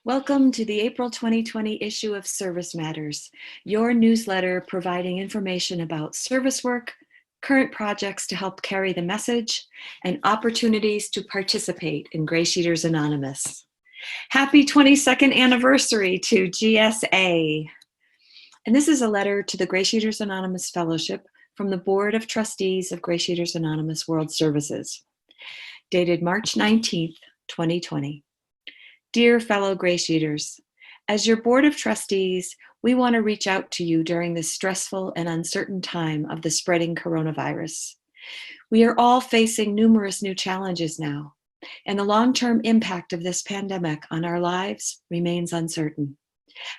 Welcome to the April 2020 issue of Service Matters, your newsletter providing information about service work, current projects to help carry the message, and opportunities to participate in GreySheeters Anonymous. Happy 22nd anniversary to GSA. And this is a letter to the GreySheeters Anonymous Fellowship from the Board of Trustees of GreySheeters Anonymous World Services, dated March 19th, 2020. Dear fellow GreySheeters, as your Board of Trustees, we want to reach out to you during this stressful and uncertain time of the spreading coronavirus. We are all facing numerous new challenges now, and the long-term impact of this pandemic on our lives remains uncertain.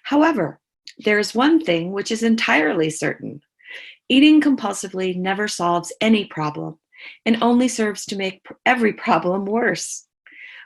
However, there is one thing which is entirely certain. Eating compulsively never solves any problem and only serves to make every problem worse.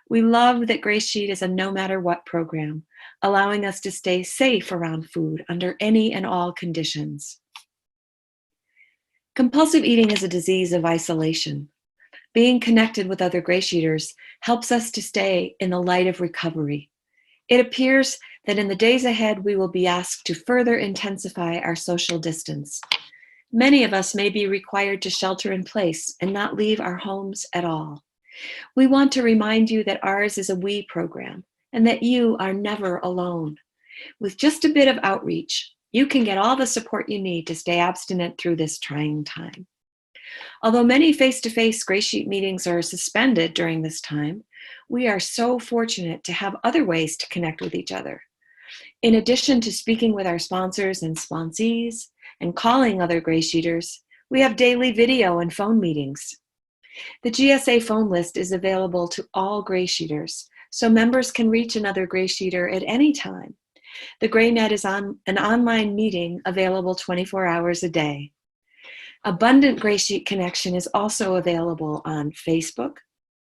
We love that GreySheet is a no-matter-what program, allowing us to stay safe around food under any and all conditions. Compulsive eating is a disease of isolation. Being connected with other GreySheeters helps us to stay in the light of recovery. It appears that in the days ahead, we will be asked to further intensify our social distance. Many of us may be required to shelter in place and not leave our homes at all. We want to remind you that ours is a we program and that you are never alone. With just a bit of outreach, you can get all the support you need to stay abstinent through this trying time. Although many face-to-face GreySheet meetings are suspended during this time, we are so fortunate to have other ways to connect with each other. In addition to speaking with our sponsors and sponsees and calling other GreySheeters, we have daily video and phone meetings. The GSA phone list is available to all GreySheeters, so members can reach another GreySheeter at any time. The GreyNet is on an online meeting available 24 hours a day. Abundant GreySheet connection is also available on Facebook,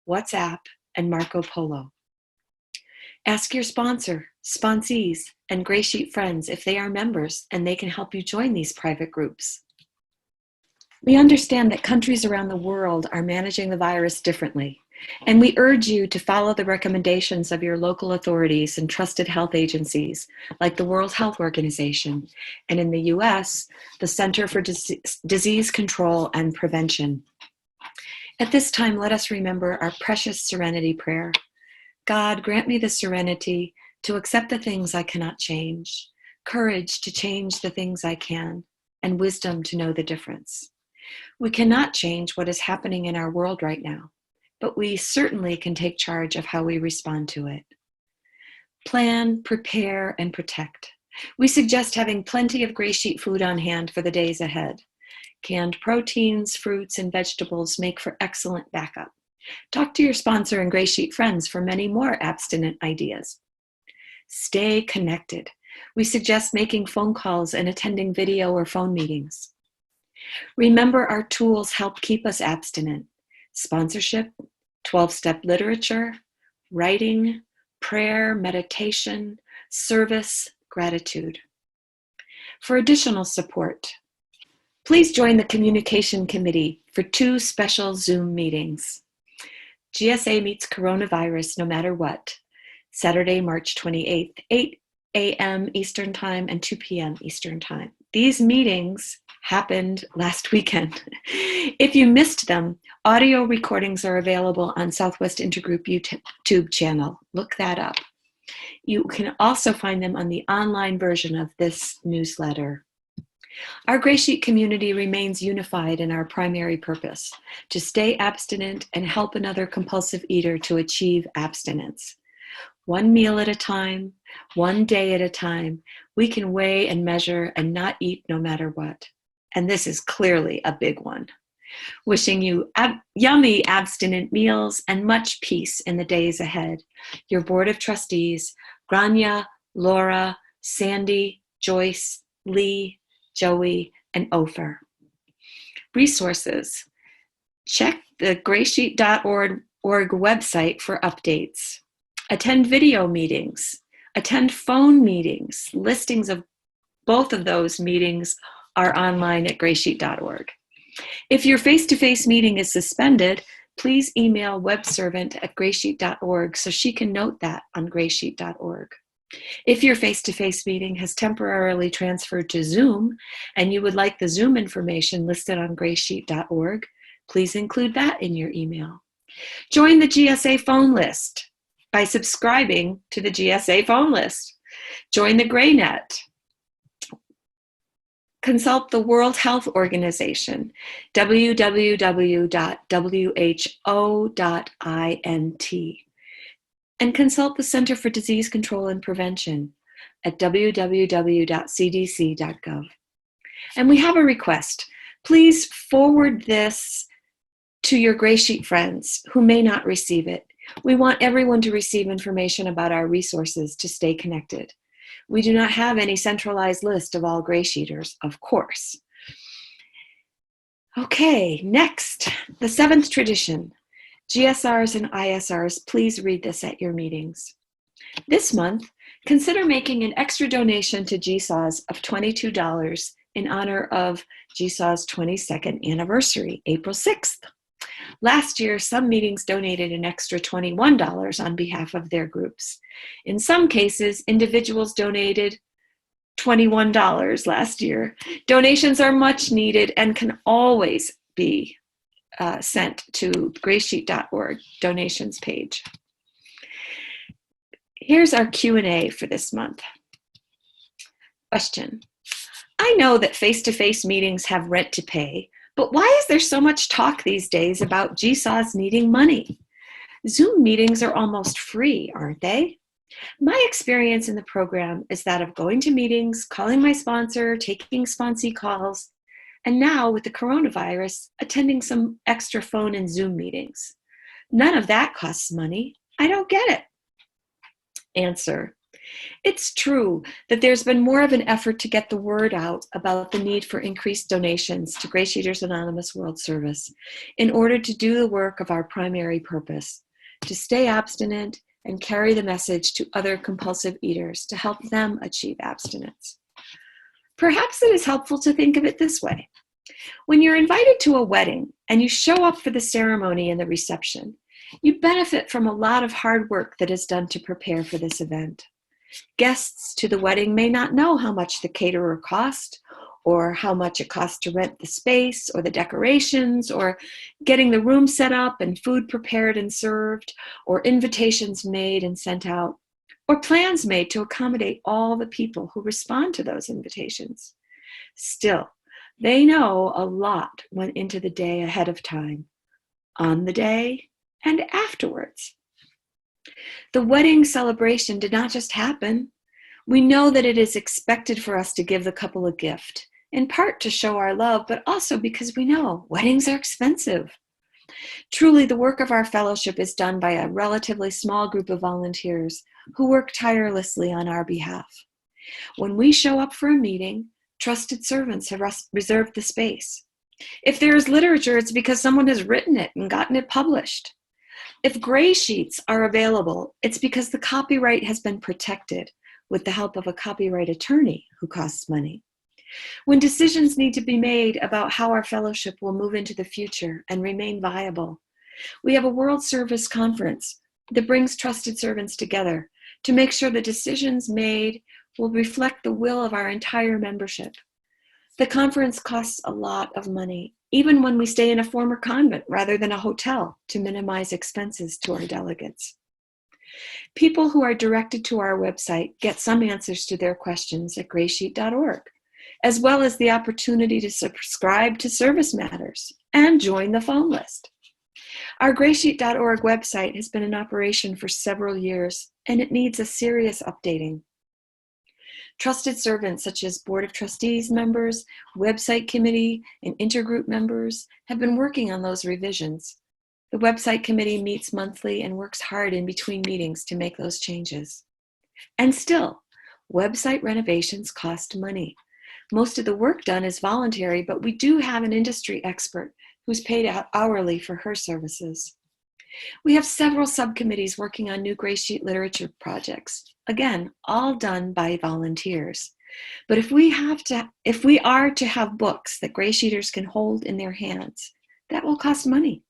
WhatsApp, and Marco Polo. Ask your sponsor, sponsees, and GreySheet friends if they are members and they can help you join these private groups. We understand that countries around the world are managing the virus differently, and we urge you to follow the recommendations of your local authorities and trusted health agencies, like the World Health Organization, and in the US, the Center for Disease Control and Prevention. At this time, let us remember our precious serenity prayer. God, grant me the serenity to accept the things I cannot change, courage to change the things I can, and wisdom to know the difference. We cannot change what is happening in our world right now, but we certainly can take charge of how we respond to it. Plan, prepare, and protect. We suggest having plenty of GreySheet food on hand for the days ahead. Canned proteins, fruits, and vegetables make for excellent backup. Talk to your sponsor and GreySheet friends for many more abstinent ideas. Stay connected. We suggest making phone calls and attending video or phone meetings. Remember, our tools help keep us abstinent: sponsorship, 12-step literature, writing, prayer, meditation, service, gratitude. For additional support, please join the Communication Committee for 2 special Zoom meetings. GSA meets coronavirus no matter what, Saturday, March 28th, 8 a.m. Eastern Time and 2 p.m. Eastern Time. These meetings happened last weekend. If you missed them, audio recordings are available on Southwest Intergroup YouTube channel. Look that up. You can also find them on the online version of this newsletter. Our GreySheet community remains unified in our primary purpose: to stay abstinent and help another compulsive eater to achieve abstinence. One meal at a time, one day at a time, we can weigh and measure and not eat no matter what. And this is clearly a big one. Wishing you yummy abstinent meals and much peace in the days ahead. Your Board of Trustees, Grania, Laura, Sandy, Joyce, Lee, Joey, and Ofer. Resources. Check the GreySheet.org website for updates. Attend video meetings. Attend phone meetings. Listings of both of those meetings are online at GreySheet.org. If your face-to-face meeting is suspended, please email webservant@greysheet.org so she can note that on greysheet.org. If your face-to-face meeting has temporarily transferred to Zoom and you would like the Zoom information listed on GreySheet.org, please include that in your email. Join the GSA phone list by subscribing to the GSA phone list. Join the GreyNet. Consult the World Health Organization, www.who.int, and consult the Center for Disease Control and Prevention at www.cdc.gov. And we have a request. Please forward this to your GreySheet friends who may not receive it. We want everyone to receive information about our resources to stay connected. We do not have any centralized list of all GreySheeters, of course. Okay, next, the seventh tradition. GSRs and ISRs, please read this at your meetings. This month, consider making an extra donation to GSAWS of $22 in honor of GSAW's 22nd anniversary, April 6th. Last year, some meetings donated an extra $21 on behalf of their groups. In some cases, individuals donated $21 last year. Donations are much needed and can always be sent to GreySheet.org donations page. Here's our Q&A for this month. Question: I know that face-to-face meetings have rent to pay, but why is there so much talk these days about GSAWs needing money? Zoom meetings are almost free, aren't they? My experience in the program is that of going to meetings, calling my sponsor, taking sponsee calls, and now with the coronavirus, attending some extra phone and Zoom meetings. None of that costs money. I don't get it. Answer: it's true that there's been more of an effort to get the word out about the need for increased donations to GreySheeters Anonymous World Service in order to do the work of our primary purpose, to stay abstinent and carry the message to other compulsive eaters to help them achieve abstinence. Perhaps it is helpful to think of it this way. When you're invited to a wedding and you show up for the ceremony and the reception, you benefit from a lot of hard work that is done to prepare for this event. Guests to the wedding may not know how much the caterer cost, or how much it costs to rent the space or the decorations, or getting the room set up and food prepared and served, or invitations made and sent out, or plans made to accommodate all the people who respond to those invitations. Still, they know a lot went into the day ahead of time, on the day, and afterwards. The wedding celebration did not just happen. We know that it is expected for us to give the couple a gift, in part to show our love, but also because we know weddings are expensive. Truly, the work of our fellowship is done by a relatively small group of volunteers who work tirelessly on our behalf. When we show up for a meeting, trusted servants have reserved the space. If there is literature, it's because someone has written it and gotten it published. If GreySheets are available, it's because the copyright has been protected with the help of a copyright attorney who costs money. When decisions need to be made about how our fellowship will move into the future and remain viable, we have a World Service Conference that brings trusted servants together to make sure the decisions made will reflect the will of our entire membership. The conference costs a lot of money, even when we stay in a former convent rather than a hotel, to minimize expenses to our delegates. People who are directed to our website get some answers to their questions at GreySheet.org, as well as the opportunity to subscribe to Service Matters and join the phone list. Our GreySheet.org website has been in operation for several years, and it needs a serious updating. Trusted servants such as Board of Trustees members, website committee, and intergroup members have been working on those revisions. The website committee meets monthly and works hard in between meetings to make those changes. And still, website renovations cost money. Most of the work done is voluntary, but we do have an industry expert who's paid hourly for her services. We have several subcommittees working on new GreySheet literature projects, again, all done by volunteers. But if we are to have books that GreySheeters can hold in their hands, that will cost money.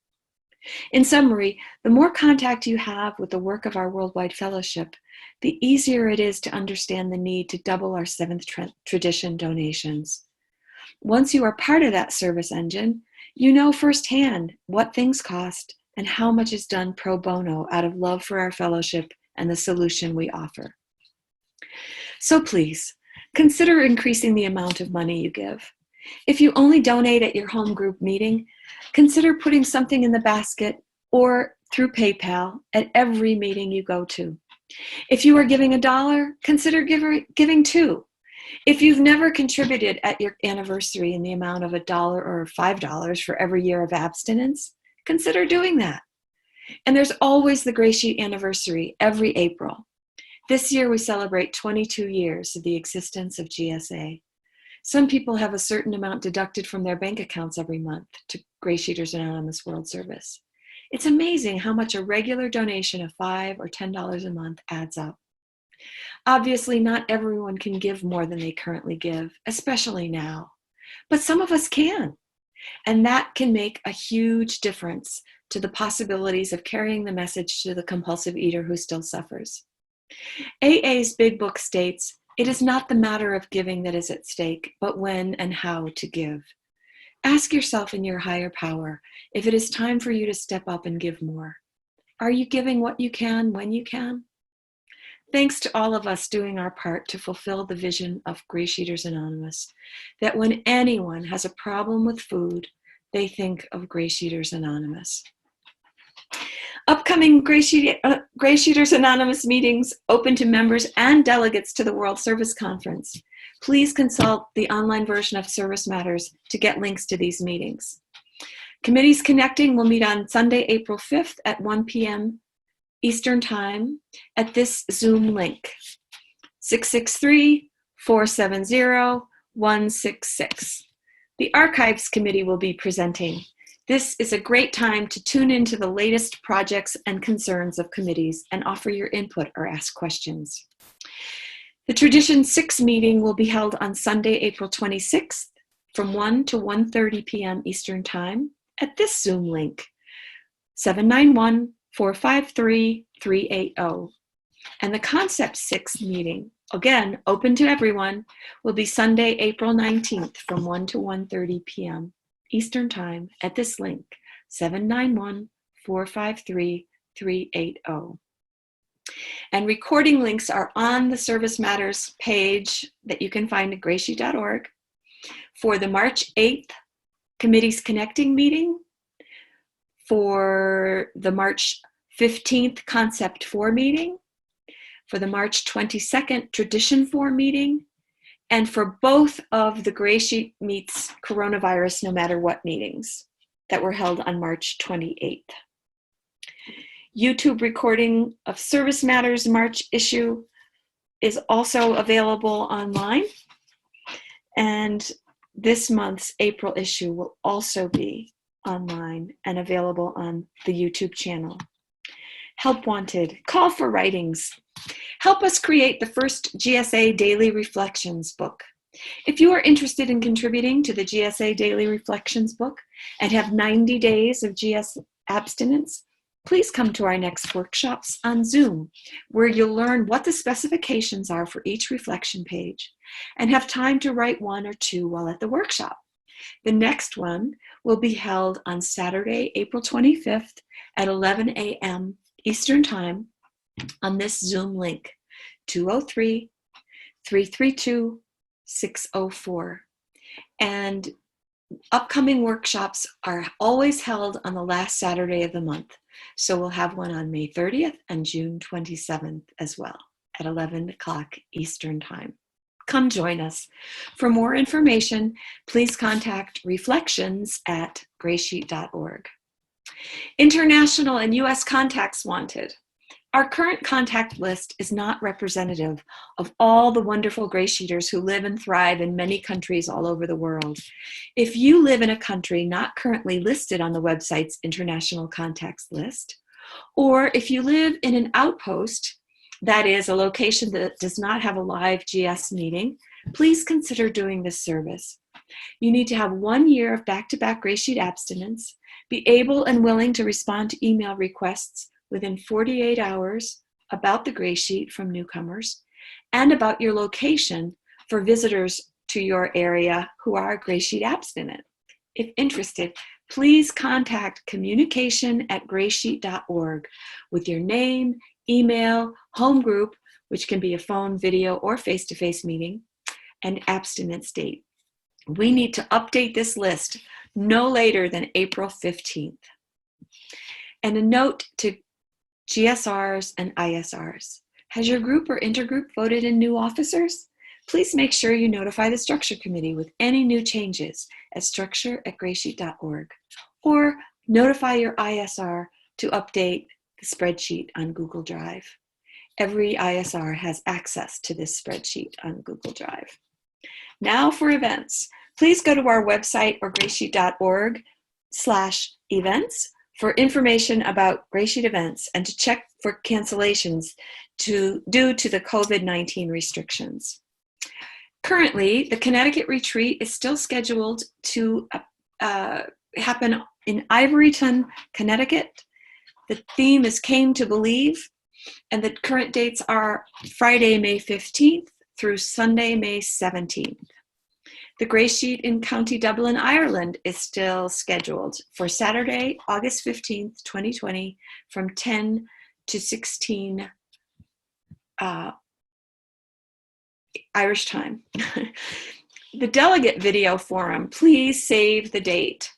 In summary, the more contact you have with the work of our Worldwide Fellowship, the easier it is to understand the need to double our seventh tradition donations. Once you are part of that service engine, you know firsthand what things cost and how much is done pro bono out of love for our fellowship and the solution we offer. So please, consider increasing the amount of money you give. If you only donate at your home group meeting, consider putting something in the basket or through PayPal at every meeting you go to. If you are giving $1, consider giving $2. If you've never contributed at your anniversary in the amount of $1 or $5 for every year of abstinence, consider doing that. And there's always the Gray Sheet anniversary every April. This year we celebrate 22 years of the existence of GSA. Some people have a certain amount deducted from their bank accounts every month to GreySheeters Anonymous World Service. It's amazing how much a regular donation of $5 or $10 a month adds up. Obviously, not everyone can give more than they currently give, especially now. But some of us can. And that can make a huge difference to the possibilities of carrying the message to the compulsive eater who still suffers. AA's Big Book states, "It is not the matter of giving that is at stake, but when and how to give." Ask yourself in your higher power if it is time for you to step up and give more. Are you giving what you can when you can? Thanks to all of us doing our part to fulfill the vision of GreySheeters Anonymous, that when anyone has a problem with food, they think of GreySheeters Anonymous. Upcoming GreySheeters Anonymous meetings open to members and delegates to the World Service Conference. Please consult the online version of Service Matters to get links to these meetings. Committees Connecting will meet on Sunday, April 5th at 1 p.m. Eastern Time at this Zoom link, 663-470-166. The Archives Committee will be presenting. This is a great time to tune into the latest projects and concerns of committees and offer your input or ask questions. The Tradition 6 meeting will be held on Sunday, April 26th from 1 to 1:30 p.m. Eastern Time at this Zoom link, 791-453-380. And the Concept 6 meeting, again, open to everyone, will be Sunday, April 19th from 1 to 1:30 p.m. Eastern Time at this link, 791-453-380. And recording links are on the Service Matters page that you can find at GreySheet.org for the March 8th Committees Connecting meeting, for the March 15th Concept 4 meeting, for the March 22nd Tradition 4 meeting, and for both of the Gray Sheet Meets Coronavirus No Matter What meetings that were held on March 28th. YouTube recording of Service Matters March issue is also available online. And this month's April issue will also be online and available on the YouTube channel. Help wanted, call for writings. Help us create the first GSA Daily Reflections book. If you are interested in contributing to the GSA Daily Reflections book and have 90 days of GS abstinence, please come to our next workshops on Zoom, where you'll learn what the specifications are for each reflection page and have time to write 1 or 2 while at the workshop. The next one will be held on Saturday, April 25th at 11 a.m. Eastern Time on this Zoom link, 203-332-604. And upcoming workshops are always held on the last Saturday of the month. So we'll have one on May 30th and June 27th as well at 11 o'clock Eastern Time. Come join us. For more information, please contact reflections@greysheet.org. International and U.S. contacts wanted. Our current contact list is not representative of all the wonderful GreySheeters who live and thrive in many countries all over the world. If you live in a country not currently listed on the website's international contacts list, or if you live in an outpost, that is, a location that does not have a live GS meeting, please consider doing this service. You need to have 1 year of back-to-back GreySheet abstinence, Be able and willing to respond to email requests within 48 hours about the Gray Sheet from newcomers and about your location for visitors to your area who are Gray Sheet abstinent. If interested, please contact communication@greysheet.org with your name, email, home group, which can be a phone, video, or face-to-face meeting, and abstinence date. We need to update this list no later than April 15th. And a note to GSRs and ISRs. Has your group or intergroup voted in new officers? Please make sure you notify the structure committee with any new changes at structure@greysheet.org, or notify your ISR to update the spreadsheet on Google Drive. Every ISR has access to this spreadsheet on Google Drive. Now for events. Please go to our website or greysheet.org/events for information about Gray Sheet events and to check for cancellations due to the COVID-19 restrictions. Currently, the Connecticut retreat is still scheduled to happen in Ivoryton, Connecticut. The theme is Came to Believe, and the current dates are Friday, May 15th through Sunday, May 17th. The Gray Sheet in County Dublin, Ireland is still scheduled for Saturday, August 15th, 2020 from 10 to 16 Irish time. The delegate video forum, please save the date.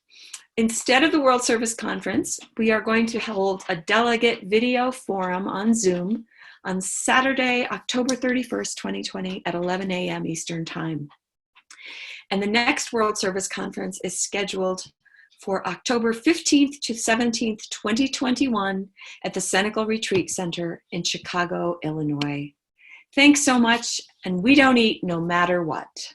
Instead of the World Service Conference, we are going to hold a delegate video forum on Zoom on Saturday, October 31st, 2020 at 11 a.m. Eastern Time. And the next World Service Conference is scheduled for October 15th to 17th, 2021 at the Senecal Retreat Center in Chicago, Illinois. Thanks so much, and we don't eat no matter what.